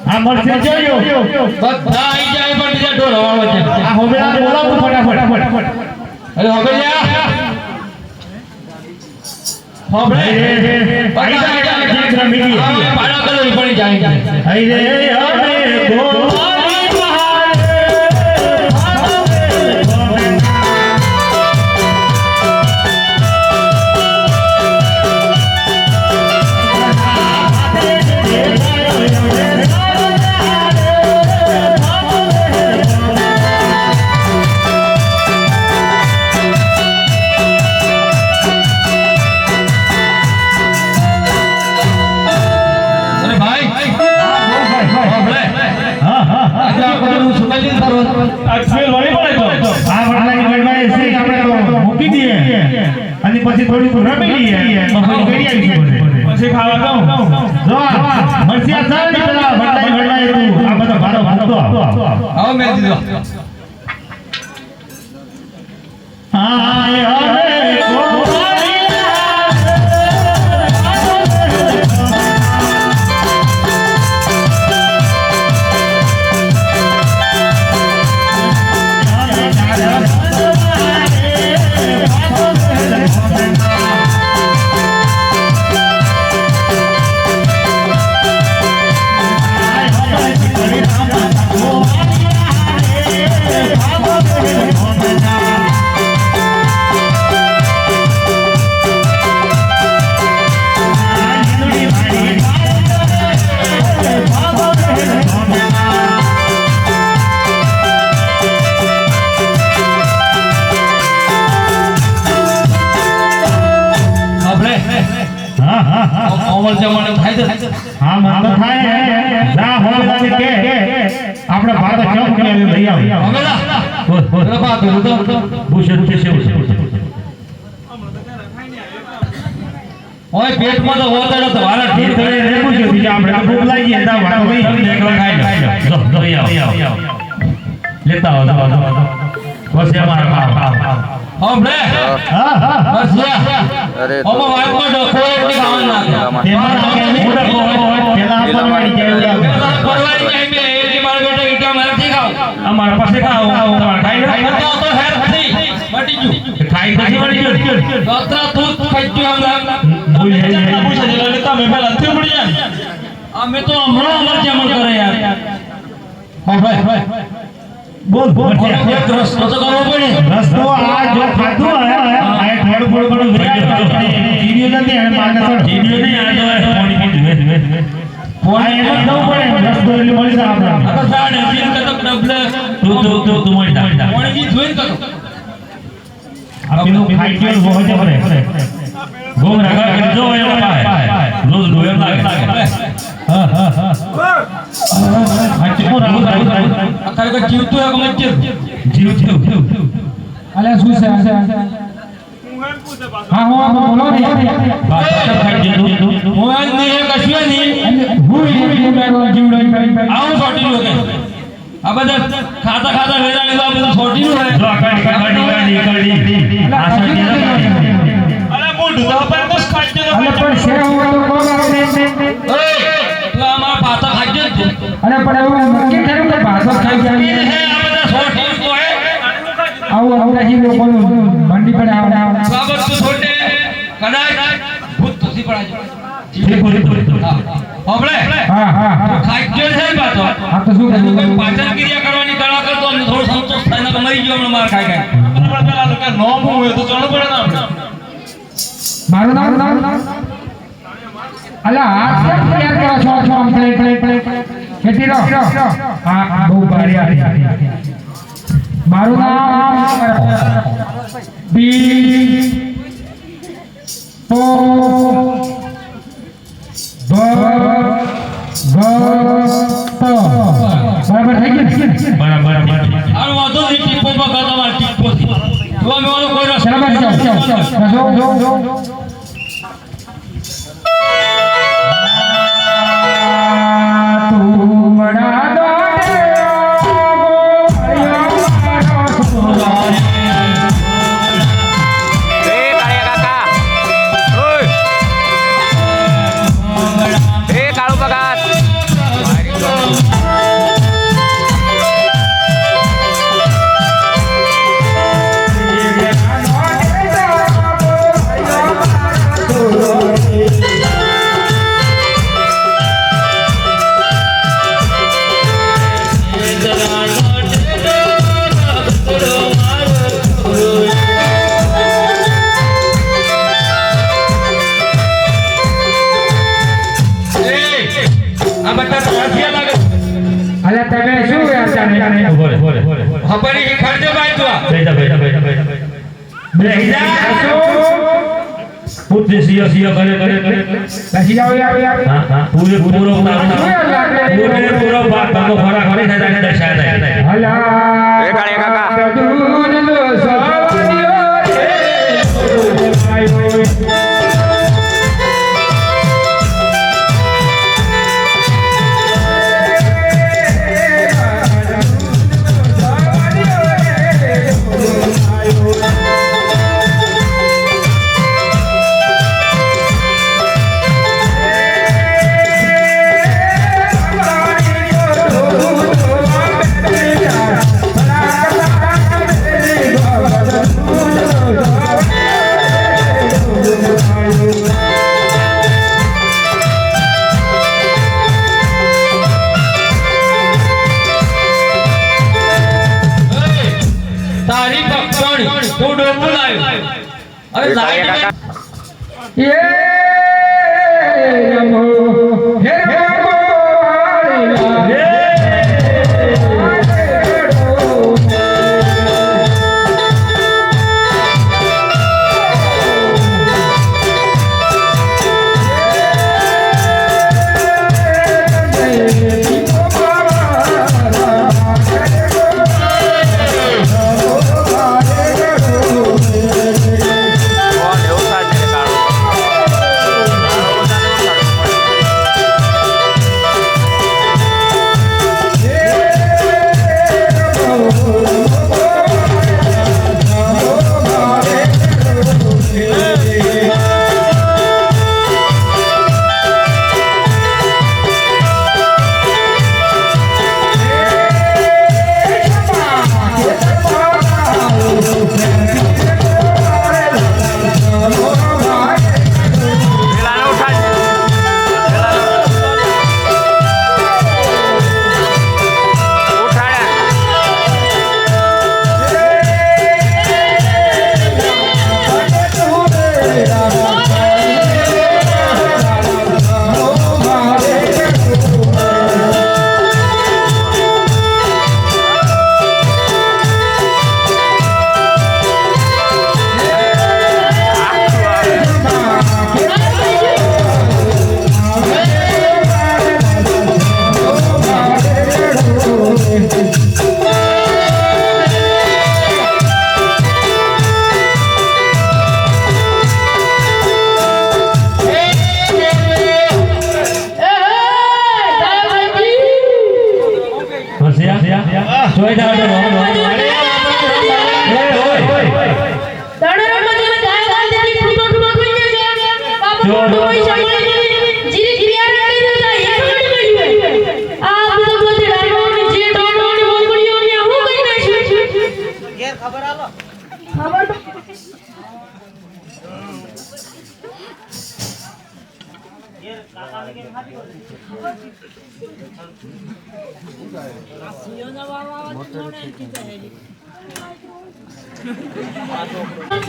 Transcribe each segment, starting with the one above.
આ મળશે જોયો બધા આઈ જાય પણ બીજા ઢોર હવાળો છે આ હોબેલા બોલાવો ફટાફટ અરે હવે જા હોબળે આઈ જાય જીગ્ર મીડી પાડા કલર પડી જાય આઈ રે હવે ગોવાળી પછી થોડી રમી લઈએ પછી ખાવા દઉં જો મરસિયા ચાલ પેલા ભટલાઈ તું આ બધો ભાડો ભાડો આવો મેં દીધો હા એ હવે અમલ જમાને થાય છે હા મન થાય જા હોબેલા કે આપણે ભાડો કેમ કે લઈ આવ હોબેલા રફા તો ભૂષણ છે ઓય પેટમાં તો હોતડો તો વાળા એ તો એ પૂછ્યું બીજા આપણે તો ભૂખ લાગી ગયા તા વાતો નહીં એકલો ખાઈ લો લઈ આવ લેતા આવો બસ અમારા ખાવ હોબળે હા હા બસ જા અરે ઓમો વાતમાં ડખો એટલે ખાવા નાખે તેમાં નાખે નહીં પેલા પરવાડી જાય પેલા પરવારી જાય મે એની માર બેટા ઈટા મારથી ખાવ અમારા પાસે ખાવ અમાર ખાઈ લો તો હેર થઈ મટી ગયું ખાઈ પછી વળી ગયો દોતરા તું ખાઈ ગયો હમણાં ભૂલ જાય પૂછે એટલે તમે પહેલા થી પડી જાય અમે તો હમણાં અમર જમણ કરે યાર હા ભાઈ બોલ એક રસ્તો તો કરવો પડે રસ્તો આ જો ખાધું આ થોડું જીડીઓ નથી અને માને તો જીડીઓ નહીં આ તો પાણી પીધું પાણી એમ જ દઉં પડે રસ્તો એટલે મળી જાય આપણે આ સાડ એમ કે તો ડબલે તું મળી જાય પાણી જી જોઈન કરો આ પેલું ખાઈ ગયો બહુ જ પડે ગોમ રગા કરી જો એનો પાય રોજ ડોયર લાગે હા હા હા આ ચીકો રાઉ અત્યારે કે જીવતું એક મત જીવ અલે શું છે હા હું બોલો ને બાદશાહ ખાઈ ગયો મોહન ને કશું નહીં હું મેરો જીવડો આવું છોટી લો કે આ બધા ખાતા ખાતા વેરા લેવા બધું છોટી લો જો આ કડી આ સાડી અરે મોઢું તો પર બસ ખાઈ દે અલે પણ શેર હું તો કોણ આવે એટલે અમારા પાતા ખાઈ દે અરે પણ એવું નક્કી થયું કે ભાતો ખાઈ જાય હે આ બધા છોટી તો હે આવું નહીં લોકોનું મંડી પર આવે બાબત તો છોટે કદાચ ભૂત તસી પડાય હોબળે હા હા ખાઈ ગયો છે પાતો આ તો શું કોઈ પાચન ક્રિયા કરવાની કળા કરતો અમને થોડો સંતોષ થાય ને મરી ગયો હમણાં માર ખાઈ ખાઈ પેલા લોકો નોમ હોય તો ચણ પડે ના આપણે મારું નામ અલા આ કેમ તૈયાર કરો છો આમ પ્લે ખેતી રો આ બહુ ભારી આવી મારું નામ બી તો બરાબર થઈ ગયું બરાબર આનો વાંધો નહીં ટીપો પર ગાતા માર ટીપો જો અમે વાળો કોઈ રસ બરાબર જાઓ આ બધા ત્રાસિયા લાગે અલ્યા તમે શું વિચારે બોલે ખબરી ઈ ખર્ચો ભાઈ તું બેજા બેજા પૂછે સિયા કરે બેસી જાઓ યાર હા પૂરો બાત તારો ખરા ખરી થાય દર્શાય હલા એ કાકા દૂધ નો સવારિયો રે તારી પક્ષણી તું ડોકું લાવ્યો હવે લાઈટ એ નમો હે નમો હે જોઈ જાવ તો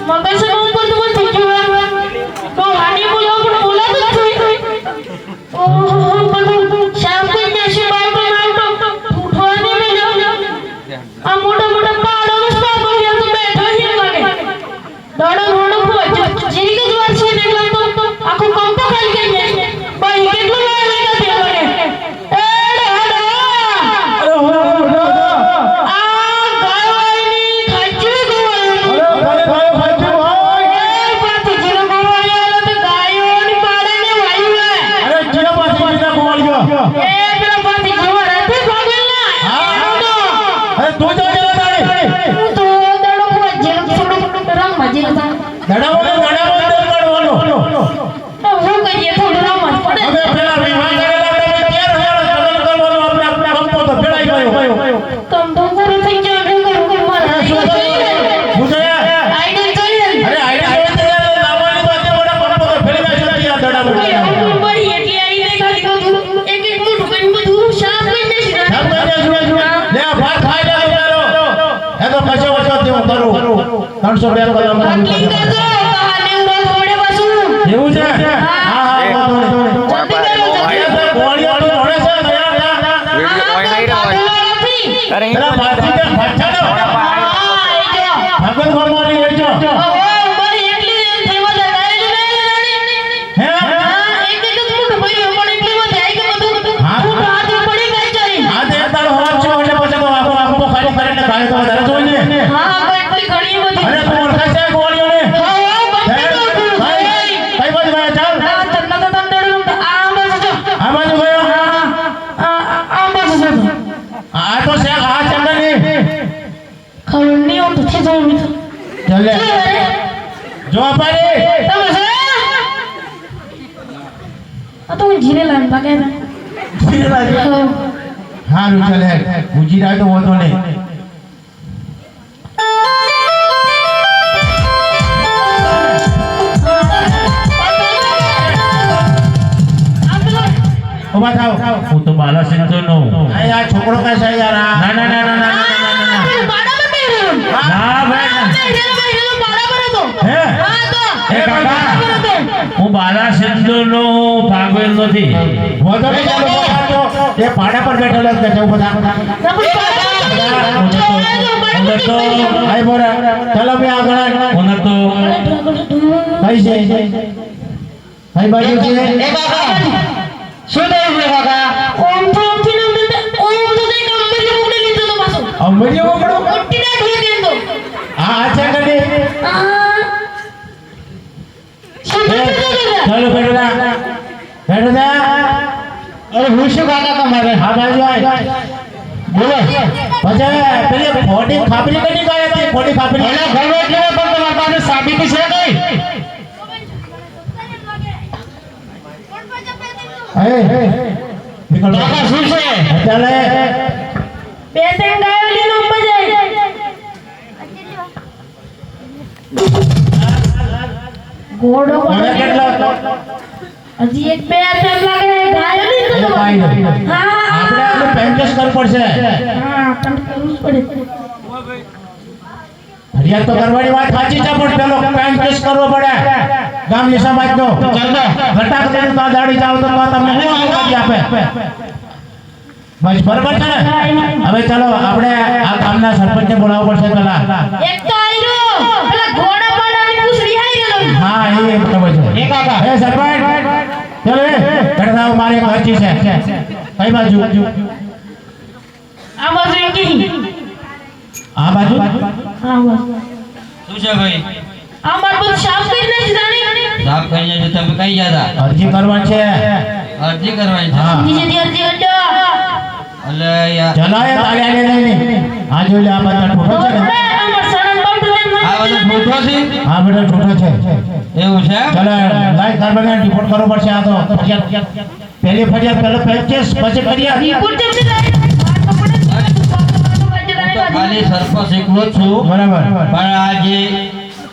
મગજ ઉપર તો બંધ થઈ ગયું તો હાની બોલાવ પણ બોલાતું જ નથી ઓહો બધું શામ કોઈ દેશી બાર પર આવતો ઉઠવાની મેં આ મોટા પાડો સ્ટાફ અહીંયા તો બેઠો છે લાગે દડો રોડો જીરી જ વાર છે ને એટલે તો આખો કંપો ખાલી થઈ જાય ભાઈ કેટલું લાગે છે મને એડે હડા આ ગાયની ખાચી એવું છે હા હા પાગલવાળાથી. પેલા બાથીના ભાચાનો ભગત ભગવાનની હોય છો બરી એટલી દેવા દગાઈ હે એક જ ફૂટ ભર્યો પણ એટલી બધી આઈ કે બધું હા. ફૂટ હાથે પડી ગઈ ચાલી. આ તે તારો હોવા છો એટલે પછી તો આખો આખો ખાલી કરીને ખાય તો વધારે જોઈએ ને હા એટલી ઘણી બધી. અરે તું ઓળખાય છે ગોળીઓને હા હે? ભાઈ કઈ બાજુ ભાઈ ચાલ આ તમને તો તમને આ બસ જો આ બાજુ ગયો આ બસ જો આ તો છે આ ચંદની ખબર નહીં હું તો છે જોઈ ચાલે જો પાડી તમે છે આ તો જીરે લાન પાકે હારું ચાલે ઉજી રાય તો હોતો નહીં ઉભા થાવ હું તો બાલા સિંધુ નો આ યાર છોકરો કા છે યાર આ ના ના ના ના ના ના ના ભાઈ હે એ કાકા હું બાલા સિંધુ નો ભાગવેલ નથી હોતો નહીં ચાલો એ પાડા પર બેઠેલો છે જવું બધા આય બોરા ચાલો બે આગળ ઓનર તો કઈ છે કઈ બાજુ છે એ કાકા શું થયું છે કાકા અંબેજી ઓકડો આ છે કદી ચાલો બેઠો જા અરે હું શું કાકા તમારે હા બાજુ આય બોલો પછી પેલી ફોડી ખાપરી કદી ગઈ હતી ફોડી ખાપરી એના ઘર એટલે પણ તમારી પાસે સાબિતી છે કઈ હે નીકળ કાકા શું છે ચાલે બે ત્રણ ગાયો લઈને ઉપર જાય ઘોડો હવે કેટલો હજી એક બે ટાઈમ લાગે ગાયો લઈને એ તો કાઈ નહીં હા આપણે આનું પેન્ટેસ કરવું પડશે હા તમને કરવું જ પડે ફરિયાદ તો કરવાની વાત સાચી છે પણ પેલો પેન્ટેસ કરવો પડે ગામની સમાજનો ઘટાક કરીને તો દાડી જાવ તો તમને શું આગાદી આપે બસ બરાબર છે ને હવે ચાલો આપણે આ ગામના સરપંચને બોલાવવો પડશે પેલા એક તો આયરો પેલા ઘોડા પાડાની પૂછડી આયરો હા એ ખબર છે એ કાકા એ સરપંચ ચલો એ ઘટનાઓ મારી એક અરજી છે કઈ બાજુ આ બાજુ એકી આ બાજુ હા બસ શું છે ભાઈ આ બાર બધું સાફ કરીને જ જાણી સાફ કરીને જો તમે કઈ જતા અરજી કરવાની છે અરજી કરવાની છે હા નીચે અરજી કરજો એટલે યાર ચલાય તાળ્યા ને નહીં આ જોઈ લે આ બધા ઠોઠો છે ને અમાર સણન બાપુ ને આ બધું ફોટો છે આ બધા ઠોઠો છે એવું છે ચલો લાઈક કાર્બન રિપોર્ટ કરવો પડશે આ તો ફરિયાદ પહેલી ફરિયાદ પહેલો પેચેસ પછી ફરિયાદ રિપોર્ટ જલ્દી લાવી ખાલી સરપંચ એકલો જ છું બરાબર પણ આ જે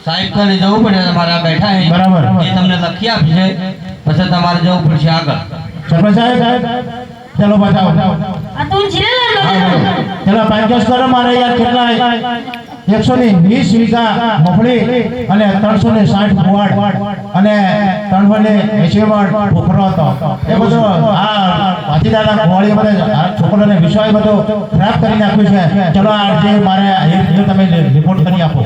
સાહેબ કરીને જવું પડે તમારા બેઠા છે બરાબર. એ તમને લખી આપી છે પછી તમારે જવું પડશે આગળ સરપંચ સાહેબ ચલો બતાવો આ તો જીરે ચલો પેચેસ કરો મારે યાર કેટલા 120 વીઘા મગફળી અને 360 ગુવાડ અને 380 વાડ પોખરો હતો એ બધો આ વાતીદાદા ગોળી બધા આ છોકરાને વિશ્વાસ બધો ખરાબ કરી નાખ્યું છે ચલો આ જે મારે એ તમે રિપોર્ટ કરી આપો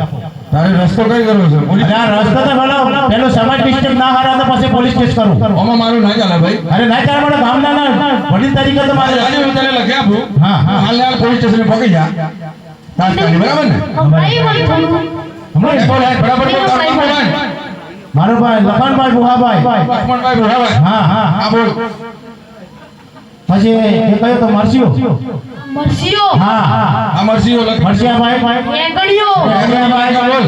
તારે રસ્તો કઈ કરવો છે પોલીસ અને આ રસ્તો તો ભલો પેલો સમાજ મિસ્ટેક ના હારા તો પછી પોલીસ કેસ કરું આમાં મારું ના ચાલે ભાઈ અરે ના ચાલે મને ગામના વડીલ તરીકે તો મારે આજે હું તને લખી આપું હા, હા. હાલ પોલીસ સ્ટેશન પહોંચી જા તાત્કાલિક બરાબર ને હમણાં બોલ બરાબર બોલ તારું નામ બોલ મારો ભાઈ લખનભાઈ બુહાભાઈ લક્ષ્મણભાઈ ભોળાભાઈ હા હા હા બોલ પછી એ કયો તો મરસ્યો મરસીઓ હા હા આ મરસીઓ લખ મરસિયાભાઈ એગડીઓ ભાઈ બોલ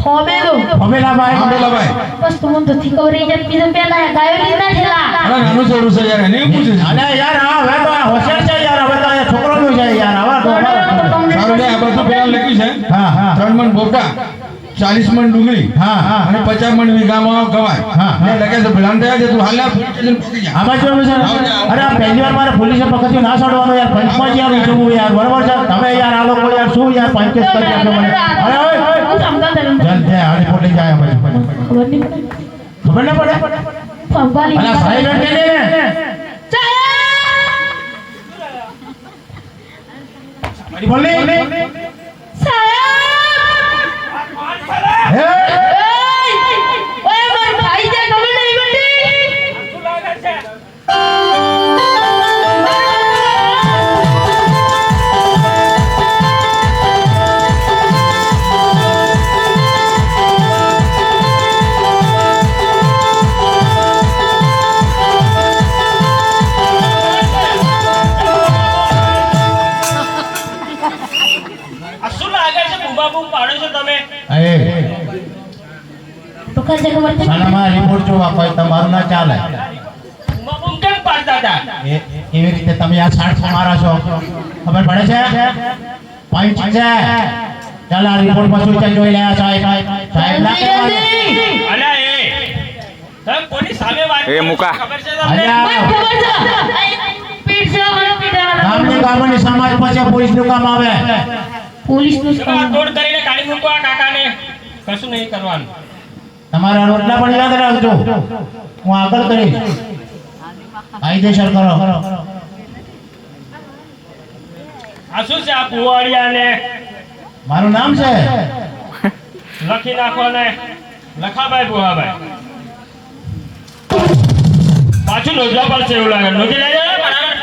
હોબેલો ભમેલાભાઈ ભમેલાભાઈ બસ તો મને તો ઠીક રહી જાય બીજો પેલા ગાયો લીધા થેલા અરે નાનું છોડું છે યાર એને એવું પૂછે છે અને યાર હા હવે તો આ હોશિયાર છે યાર હવે તો આ છોકરોનું છે યાર હવે તો સારું લે આ બધું પેલા લખ્યું છે હા હા 3 મણ બોકા 40 મણ ડુંગળી હા હા અને 50 મણ વીઘામાં ગવાય હા, હા. એ લખે છે ભલાન થયા છે તું હાલ પોલીસ સ્ટેશન પહોંચી જા આમાં કેવું છે અરે આ પહેલી વાર મારે પોલીસે પકડ્યું ના છોડવાનું યાર પંચમાં યાર જોવું યાર બરાબર છે તમે યાર આ લોકો યાર શું યાર પંચેસ કરી આપ્યો મને અરે ઓય હું સમજા દે જલ જાય આ રિપોર્ટ લઈ જાય પછી ખબર નહીં પડે ખબર ના પડે પંપાલી અલા સાહેબ એમ કે ને બોલ ને સાહેબ હે ઓય માર ભાઈ જે ખબર નહીં બેટી શું લાગે છે આ શું લાગે છે બુબા બુમ પાડો છો તમે એ તો કાજે ખબર છે સાલામાં રિપોર્ટ જોવા કોઈ તમારું ના ચાલે બુબા બુમ કેમ પાડતા હતા એવી રીતે તમે આ 60 મારા છો ખબર પડે છે પોઈન્ટ છે ચાલ આ રિપોર્ટ માં શું છે જોઈ લે સાહેબ સાહેબ ના કહેવાનું. અલા એ તમે કોની સામે વાત એ મુકા. ખબર છે તમને અલ્યા. મને ખબર છે પીટ છે મને પીટાના ગામની ગામની સમાજ પાસે પોલીસ નું કામ આવે પોલીસ નું ચલો આ તોડ કરીને કાઢી મૂકો આ કાકાને કશું નહીં કરવાનું તમારા રોટલા પણ યાદ રાખજો હું આગળ કરીશ કાયદેસર કરો આ શું છે આ પુવાડિયાને મારું નામ છે લખી નાખો ને લખાભાઈ બુહાભાઈ પાછું લોજવા પડશે એવું લાગે લોજી લઈ જાઓ બરાબર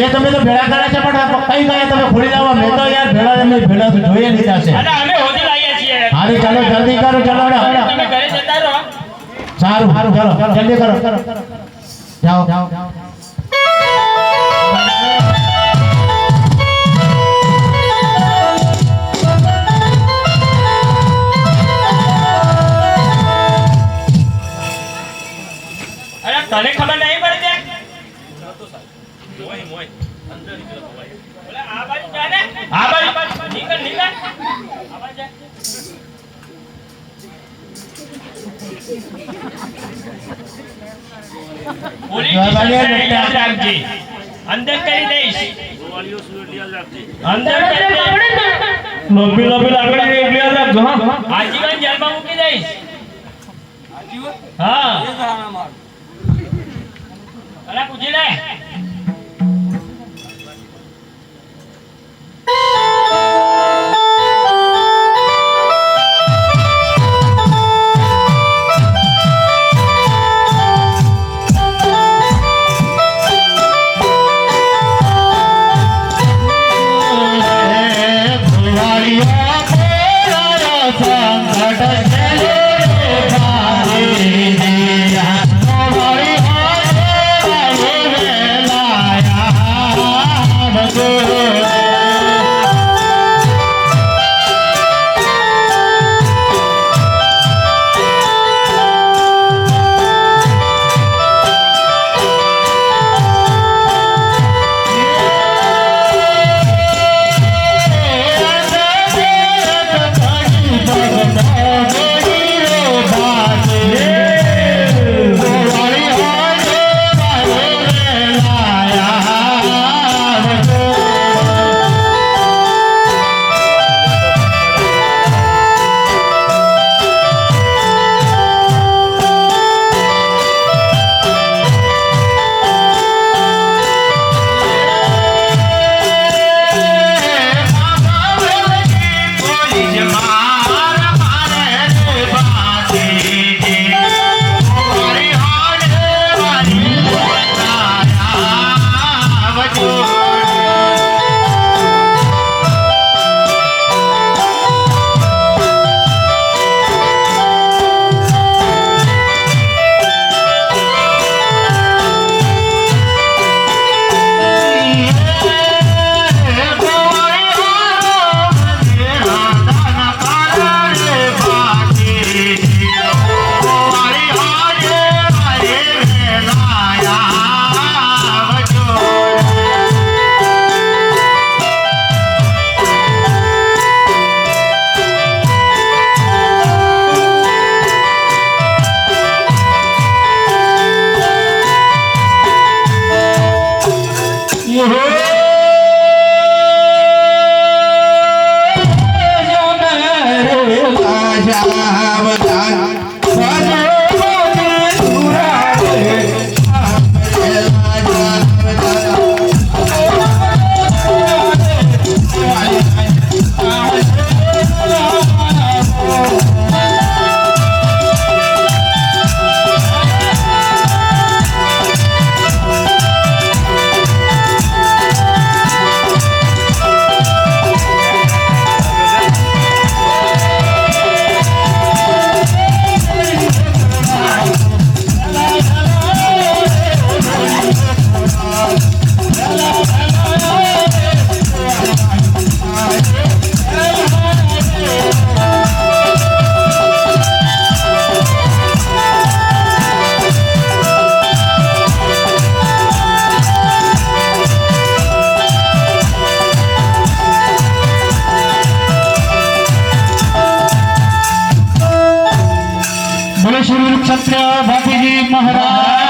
એ તમે તો ભેળા કરે છે પણ કઈ ગયા તમે ખોલી લાવવા મેં તો યાર ભેળા તો જોઈએ લીધા છે અલા અમે હોદી લાવીએ છીએ હારે ચાલો જલ્દી કરો ચાલો તમે ઘરે જતા રહો સારું સારું ચલો જલ્દી કરો જાઓ અરે તને ખબર નહીં પડતી ઓલા આ બાજુ જા ને આ બાજુ નીકળ નીકળ આ બાજુ જા. પોલીસ સ્ટેશન યાદ રાખજે. અંદર કરી દઈશ અંદર કરી દઈશ. લોબી લોબી લાકડી એટલે યાદ રાખજો હા આજીવન જેલમાં મૂકી દઈશ હા અલા પૂછી લે છત્રપતિજી મહારાજ